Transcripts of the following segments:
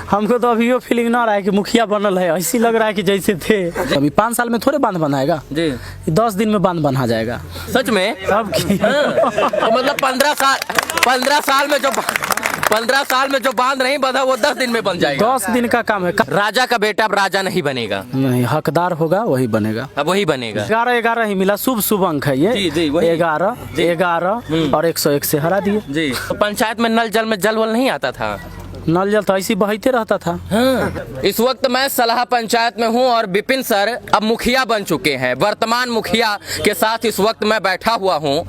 हमको तो अभी वो फीलिंग ना रहा है कि मुखिया बनल है, ऐसी लग रहा है कि जैसे थे। अभी 5 साल में थोड़े बांध बनाएगा जी, 10 दिन में बांध बना जाएगा। सच में? अब तो मतलब 15 साल में जो बांध नहीं बंधा वो 10 दिन में बन जाएगा। 10 दिन का काम है। राजा का बेटा अब राजा नहीं बनेगा, नहीं, हकदार होगा वही बनेगा। अब वही बनेगा। 11 ही मिला, शुभ अंक है ये। जी, जी, वही। 11 और 101 से हरा दिए। जी, तो पंचायत में नल जल में जल वल नहीं आता था? नल जल तो ऐसे बहते रहता था। हाँ। इस वक्त मैं सलाह पंचायत में हूं और विपिन सर अब मुखिया बन चुके हैं। वर्तमान मुखिया के साथ इस वक्त मैं बैठा हुआ हूं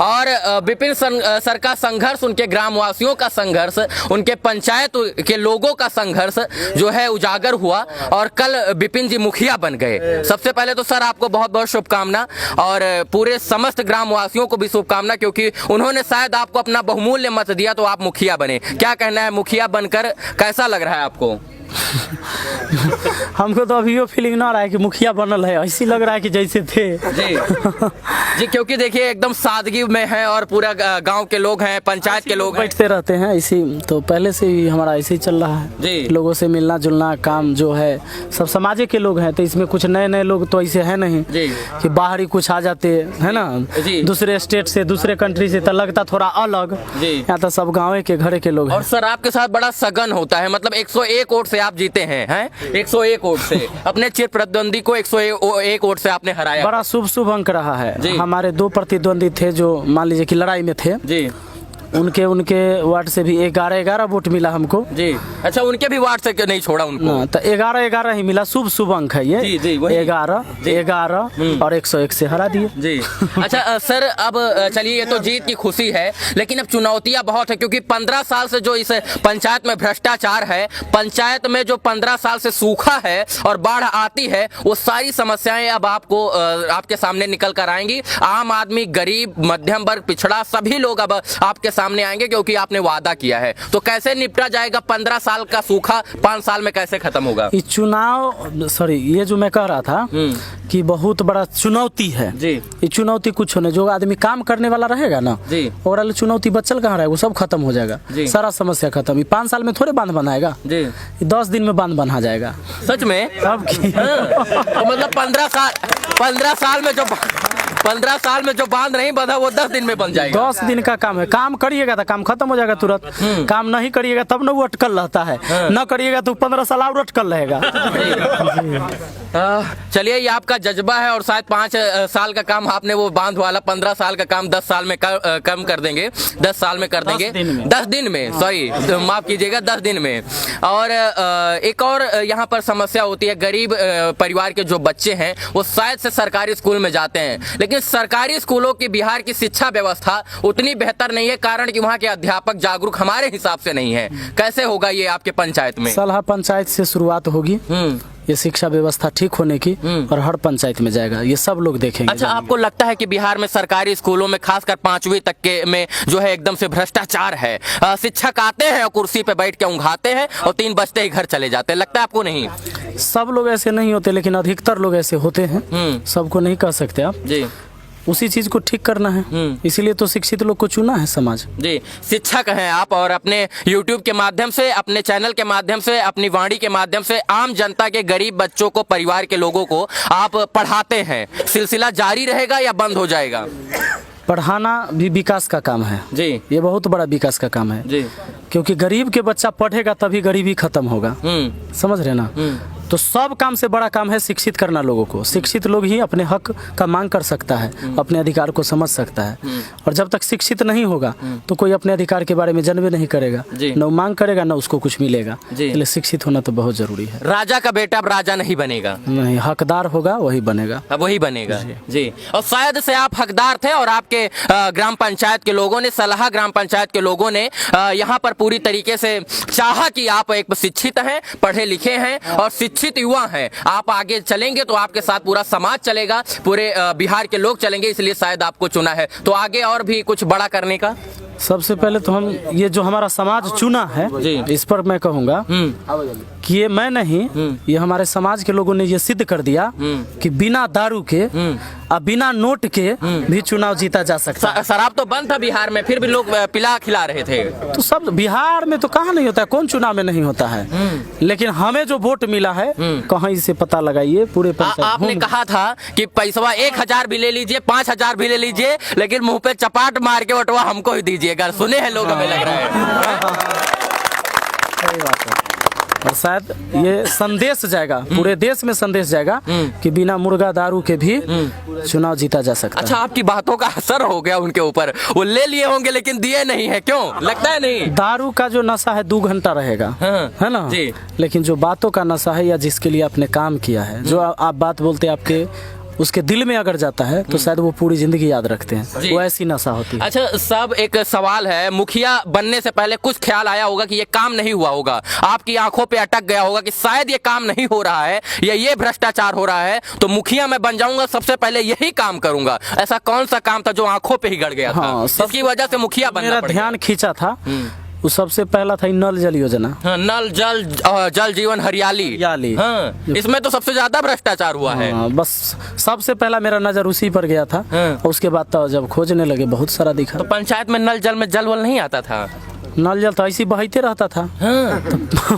और विपिन सर का संघर्ष, उनके ग्रामवासियों का संघर्ष, उनके पंचायत के लोगों का संघर्ष जो है उजागर हुआ और कल विपिन जी मुखिया बन गए। सबसे पहले तो सर आपको बहुत बहुत शुभकामना और पूरे समस्त ग्रामवासियों को भी शुभकामना, क्योंकि उन्होंने शायद आपको अपना बहुमूल्य मत दिया तो आप मुखिया बने। क्या कहना है, मुखिया बनकर कैसा लग रहा है आपको? हमको तो अभी वो फीलिंग ना रहा है कि मुखिया बनल है, ऐसी लग रहा है कि जैसे थे। जी जी, क्योंकि देखिए एकदम सादगी में है और पूरा गांव के लोग हैं, पंचायत के लोग बैठते रहते हैं इसी, तो पहले से ही हमारा ऐसे ही चल रहा है जी। लोगों से मिलना जुलना काम जो है, सब समाज के लोग हैं, तो इसमें कुछ नए लोग तो ऐसे है नहीं जी कि बाहर ही कुछ आ जाते है ना, दूसरे स्टेट से दूसरे कंट्री से, तो लगता थोड़ा अलग। यहाँ तो सब गाँव के घरे के लोग हैं। और सर आपके साथ बड़ा सगन होता है, मतलब 101 वोट से आप जीते हैं 101 वोट से अपने चिर प्रतिद्वंदी को 101 वोट से आपने हराया। बड़ा शुभ अंक रहा है। हमारे 2 प्रतिद्वंदी थे जो मान लीजिए कि लड़ाई में थे जी, उनके वार्ड से भी 11 वोट मिला हमको। जी, अच्छा, उनके भी वार्ड से नहीं छोड़ा उनको? तो 11 ही मिला, शुभ अंक है ये। जी, जी, वही। 11 और 101 से हरा दिए। जी, अच्छा सर, अब चलिए ये तो जीत की खुशी है, लेकिन अब चुनौतियां बहुत है, क्योंकि 15 साल से जो इस पंचायत में भ्रष्टाचार है, पंचायत में जो 15 साल से सूखा है और बाढ़ आती है, वो सारी समस्याएं अब आपको आपके सामने निकल कर आएंगी। आम आदमी, गरीब, मध्यम वर्ग, पिछड़ा, सभी लोग अब आपके सामने आएंगे, क्योंकि आपने वादा किया है। तो कैसे निपटा जाएगा 15 साल का सूखा, 5 साल में कैसे खत्म होगा? ये जो मैं कह रहा था कि बहुत बड़ा चुनौती है जी। ये चुनौती कुछ होने, जो आदमी काम करने वाला रहेगा ना जी, और चुनौती बचल कहाँ रहेगा, वो सब खत्म हो जाएगा, सारा समस्या खत्म। 5 साल में थोड़े बांध बनाएगा जी, 10 दिन में बांध बना जाएगा। सच में? अब तो मतलब 15 साल में जो बांध नहीं बंधा वो 10 दिन में बन जाएगा। 10 दिन का काम है। काम करिएगा तो काम खत्म हो जाएगा तुरंत। काम नहीं करिएगा तब ना वो अटकल रहता है। न करिएगा तो 15 साल और अटकल रहेगा। चलिए, ये आपका जज्बा है और शायद 5 साल का काम आपने वो बांध वाला, 15 साल का काम 10 साल में कम कर देंगे, 10 साल में कर देंगे, 10 दिन में, सॉरी माफ कीजिएगा, 10 दिन में। और एक और यहाँ पर समस्या होती है, गरीब परिवार के जो बच्चे हैं वो शायद से सरकारी स्कूल में जाते हैं, लेकिन सरकारी स्कूलों की बिहार की शिक्षा व्यवस्था उतनी बेहतर नहीं है, कारण कि वहाँ के अध्यापक जागरूक हमारे हिसाब से नहीं है। कैसे होगा ये आपके पंचायत में? सलाह पंचायत से शुरुआत होगी ये शिक्षा व्यवस्था ठीक होने की, और हर पंचायत में जाएगा, ये सब लोग देखेंगे। अच्छा, आपको लगता है कि बिहार में सरकारी स्कूलों में खासकर 5वीं तक के में जो है एकदम से भ्रष्टाचार है? शिक्षक आते हैं और कुर्सी पे बैठ के ऊँघाते हैं और 3 बजते ही घर चले जाते हैं, लगता है आपको? नहीं, सब लोग ऐसे नहीं होते, लेकिन अधिकतर लोग ऐसे होते हैं। सबको नहीं कह सकते आप जी। उसी चीज को ठीक करना है, इसीलिए तो शिक्षित लोग को चुना है समाज जी। शिक्षक हैं आप और अपने YouTube के माध्यम से, अपने चैनल के माध्यम से, अपनी वाणी के माध्यम से आम जनता के, गरीब बच्चों को, परिवार के लोगों को आप पढ़ाते हैं। सिलसिला जारी रहेगा या बंद हो जाएगा? पढ़ाना भी विकास का काम है जी, ये बहुत बड़ा विकास का काम है जी, क्योंकि गरीब के बच्चा पढ़ेगा तभी गरीबी खत्म होगा। समझ रहे ना? तो सब काम से बड़ा काम है शिक्षित करना लोगों को। शिक्षित लोग ही अपने हक का मांग कर सकता है, अपने अधिकार को समझ सकता है। और जब तक शिक्षित नहीं होगा तो कोई अपने अधिकार के बारे में जानबे नहीं करेगा, न मांग करेगा न उसको कुछ मिलेगा। इसलिए शिक्षित होना तो बहुत जरूरी है। राजा का बेटा अब राजा नहीं बनेगा, नहीं, हकदार होगा वही बनेगा, अब वही बनेगा जी। और शायद से आप हकदार थे और आपके ग्राम पंचायत के लोगों ने, सलाह ग्राम पंचायत के लोगों ने यहाँ पर पूरी तरीके से चाहा कि आप एक शिक्षित हैं, पढ़े लिखे हैं और शिक्षित युवा हैं, आप आगे चलेंगे तो आपके साथ पूरा समाज चलेगा, पूरे बिहार के लोग चलेंगे, इसलिए शायद आपको चुना है। तो आगे और भी कुछ बड़ा करने का? सबसे पहले तो हम ये जो हमारा समाज चुना है इस पर मैं कहूँगा कि ये मैं नहीं, ये हमारे समाज के लोगों ने ये सिद्ध कर दिया कि बिना दारू के और बिना नोट के भी चुनाव जीता जा सकता है। शराब तो बंद था बिहार में, फिर भी लोग पिला खिला रहे थे। तो सब बिहार में तो कहाँ नहीं होता है, कौन चुनाव में नहीं होता है। लेकिन हमें जो वोट मिला है कहीं से पता लगाइए पूरे आपने कहा था कि पैसा 1000 भी ले लीजिए, 5000 भी ले लीजिए, लेकिन मुंह पे चपाट मार के वोटवा हमको ही दीजिएगा। सुने हैं लोग, हमें लग रहा है। सही बात है। और शायद ये संदेश जाएगा, पूरे देश में संदेश जाएगा कि बिना मुर्गा दारू के भी चुनाव जीता जा सकता है। अच्छा, आपकी बातों का असर हो गया उनके ऊपर, वो ले लिए होंगे लेकिन दिए नहीं है, क्यों लगता है? नहीं, दारू का जो नशा है 2 घंटा रहेगा, है ना जी। लेकिन जो बातों का नशा है या जिसके लिए आपने काम किया है, जो आप बात बोलते हैं आपके उसके दिल में अगर जाता है तो शायद वो पूरी जिंदगी याद रखते हैं, वो ऐसी नशा होती है। अच्छा सब, एक सवाल है, मुखिया बनने से पहले कुछ ख्याल आया होगा कि ये काम नहीं हुआ होगा, आपकी आंखों पे अटक गया होगा कि शायद ये काम नहीं हो रहा है या ये भ्रष्टाचार हो रहा है, तो मुखिया मैं बन जाऊंगा, सबसे पहले यही काम करूंगा। ऐसा कौन सा काम था जो आंखों पे ही गड़ गया था, जिसकी वजह से मुखिया बनना मेरा ध्यान खींचा था? वो सबसे पहला था नल जल योजना। नल जल जल जीवन हरियाली। हाँ, इसमें तो सबसे ज्यादा भ्रष्टाचार हुआ है। बस सबसे पहला मेरा नजर उसी पर गया था। और उसके बाद तो जब खोजने लगे बहुत सारा दिखा। तो पंचायत में नल जल में जल वल नहीं आता था? नल जल तो ऐसे बहते रहता था,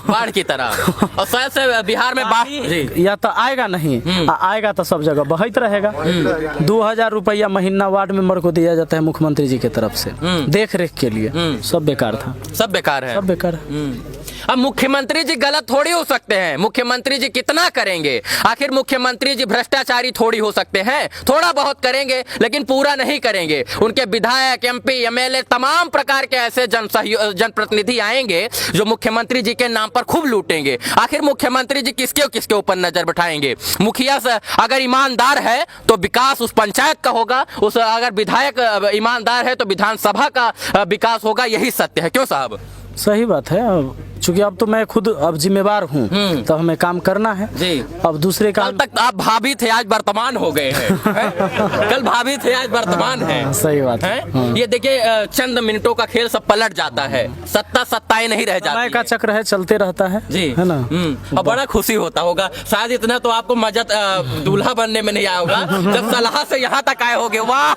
बाढ़ की तरह। और शायद से बिहार में बाढ़ या तो आएगा नहीं, आएगा तो सब जगह बहत रहेगा। 2000 रुपया महीना वार्ड मेंबर को दिया जाता है मुख्यमंत्री जी की तरफ से देख रेख के लिए। सब बेकार था, सब बेकार है, सब बेकार है। अब मुख्यमंत्री जी गलत थोड़ी हो सकते हैं, मुख्यमंत्री जी कितना करेंगे? आखिर मुख्यमंत्री जी भ्रष्टाचारी थोड़ी हो सकते हैं, थोड़ा बहुत करेंगे लेकिन पूरा नहीं करेंगे। उनके विधायक, MP, MLA, तमाम प्रकार के ऐसे जनप्रतिनिधि आएंगे जो मुख्यमंत्री जी के नाम पर खूब लूटेंगे। आखिर मुख्यमंत्री जी किसके ऊपर नजर बैठाएंगे? मुखिया से अगर ईमानदार है तो विकास उस पंचायत का होगा, उस अगर विधायक ईमानदार है तो विधानसभा का विकास होगा। यही सत्य है, क्यों साहब? सही बात है। चूंकि अब तो मैं खुद अब जिम्मेवार हूँ तो हमें काम करना है जी। अब दूसरे काम, कल तक आप भाभी थे आज वर्तमान हो गए हैं। कल भाभी थे आज वर्तमान है। सही बात है। ये देखिए चंद मिनटों का खेल सब पलट जाता है, सत्ताएं नहीं रह जाती। समय का चक्र है, चलते रहता है जी, है ना। और बड़ा खुशी होता होगा शायद, इतना तो आपको मजा दूल्हा बनने में नहीं आया होगा जब सलाह से यहाँ तक आए होगे। वाह,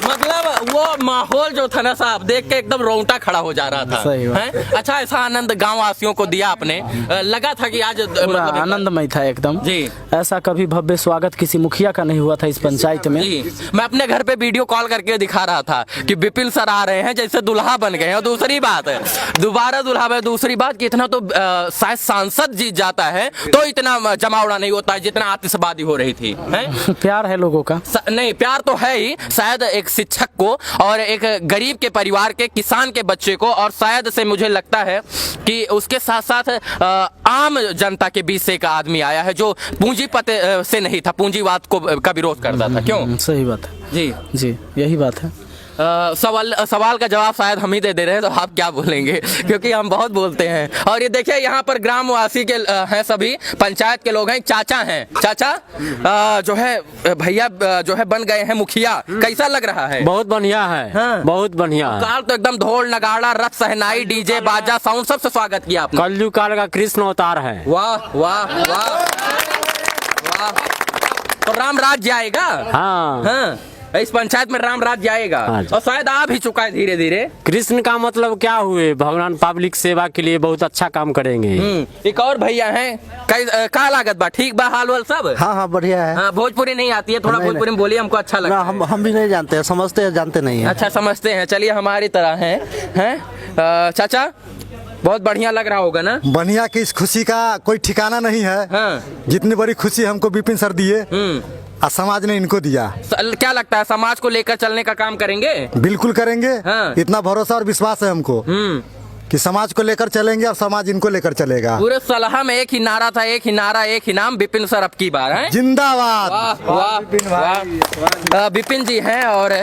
मतलब वो माहौल जो था ना साहब, देख के एकदम रोंगटा खड़ा हो जा रहा था। सही बात है। अच्छा, ऐसा आनंद गांव वासियों को दिया आपने, लगा था कि आज मतलब आनंदमय था एकदम जी। ऐसा कभी भव्य स्वागत किसी मुखिया का नहीं हुआ था इस पंचायत में जी। मैं अपने घर पे वीडियो कॉल करके दिखा रहा था कि विपिन सर आ रहे हैं, जैसे दुल्हा बन गए। और दूसरी बात है, दोबारा दुल्हा है। दूसरी बात कि इतना तो शायद सांसद जीत जाता है तो इतना जमावड़ा नहीं होता है जितना आतिशबाजी हो रही थी। प्यार है लोगों का? नहीं, प्यार तो है ही। शायद एक शिक्षक को और एक गरीब के परिवार के, किसान के बच्चे को, और शायद से मुझे लगता है कि उसके साथ साथ आम जनता के बीच से एक आदमी आया है जो पूंजीपति से नहीं था, पूंजीवाद का विरोध करता था। क्यों? सही बात है जी जी, यही बात है। सवाल का जवाब शायद हम ही दे रहे हैं, तो आप क्या बोलेंगे? क्योंकि हम बहुत बोलते हैं। और ये देखिए यहाँ पर ग्रामवासी के हैं, सभी पंचायत के लोग हैं। चाचा हैं, चाचा जो है भैया जो है बन गए हैं मुखिया, कैसा लग रहा है? बहुत बढ़िया है। हाँ। बहुत बढ़िया है। काल तो एकदम ढोल नगाड़ा, रथ सहनाई, डीजे बाजा साउंड सबसे स्वागत किया आपने। कलयुग काल का कृष्ण अवतार है। वाह वाह वाह वाह। तो राम राज्य आएगा। हाँ हाँ, इस पंचायत में राम राज्य आएगा। हाँ, और शायद आ भी चुका है धीरे धीरे। कृष्ण का मतलब क्या हुए? भगवान पब्लिक सेवा के लिए बहुत अच्छा काम करेंगे। एक और भैया हैं, का लागत बा? ठीक बा, हाल वाल सब? हाँ हाँ बढ़िया है। हाँ, भोजपुरी नहीं आती है, थोड़ा भोजपुरी में बोलिए, हमको अच्छा लगता है। हम भी नहीं जानते हैं, समझते हैं, जानते नहीं है। अच्छा समझते हैं, चलिए हमारी तरह हैं। चाचा बहुत बढ़िया लग रहा होगा ना? बढ़िया की इस खुशी का कोई ठिकाना नहीं है। हाँ। जितनी बड़ी खुशी हमको विपिन सर दिए और समाज ने इनको दिया। क्या लगता है, समाज को लेकर चलने का काम करेंगे? बिल्कुल करेंगे। हाँ। इतना भरोसा और विश्वास है हमको कि समाज को लेकर चलेंगे और समाज इनको लेकर चलेगा। पूरे सलाह में एक ही नारा था, एक ही नारा, एक ही नाम, विपिन सर अब की बार है। जिंदाबाद। विपिन जी हैं और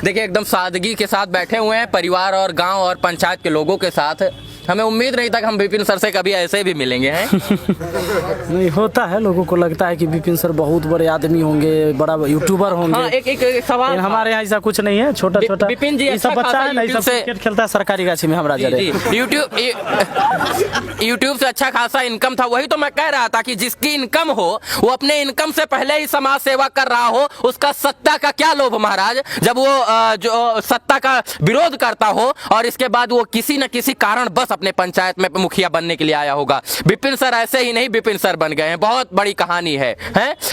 देखिए एकदम सादगी के साथ बैठे हुए हैं, परिवार और गांव और पंचायत के लोगों के साथ। हमें उम्मीद नहीं था कि हम विपिन सर से कभी ऐसे भी मिलेंगे हैं। नहीं होता है, लोगों को लगता है कि विपिन सर बहुत बड़े आदमी होंगे, बड़ा यूट्यूबर होंगे। हाँ, एक सवाल लेकिन हमारे यहाँ ऐसा कुछ नहीं है, छोटा छोटा विपिन जी ये सब अच्छा बच्चा है ना, ये खासा सब क्रिकेट खेलता है सरकारी गाछी में हमारा जरे। यूट्यूब से अच्छा खासा इनकम था, वही तो मैं कह रहा था कि जिसकी इनकम हो वो अपने इनकम से पहले ही समाज सेवा कर रहा हो, उसका सत्ता का क्या लोभ महाराज, जब वो जो सत्ता का विरोध करता हो और इसके बाद वो किसी न किसी कारण बस अपने पंचायत में मुखिया बनने के लिए आया होगा। विपिन सर ऐसे ही नहीं विपिन सर बन गए हैं, बहुत बड़ी कहानी है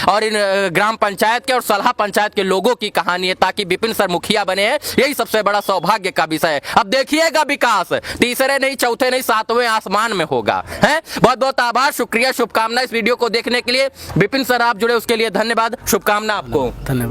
और इन ग्राम पंचायत के और सलाह पंचायत के लोगों की कहानी है, ताकि विपिन सर मुखिया बने हैं, यही सबसे बड़ा सौभाग्य का विषय है। अब देखिएगा विकास तीसरे नहीं, चौथे नहीं, सातवें आसमान में होगा। बहुत बहुत आभार, शुक्रिया, शुभकामना इस वीडियो को देखने के लिए। विपिन सर आप जुड़े उसके लिए धन्यवाद, शुभकामना आपको। धन्यवाद।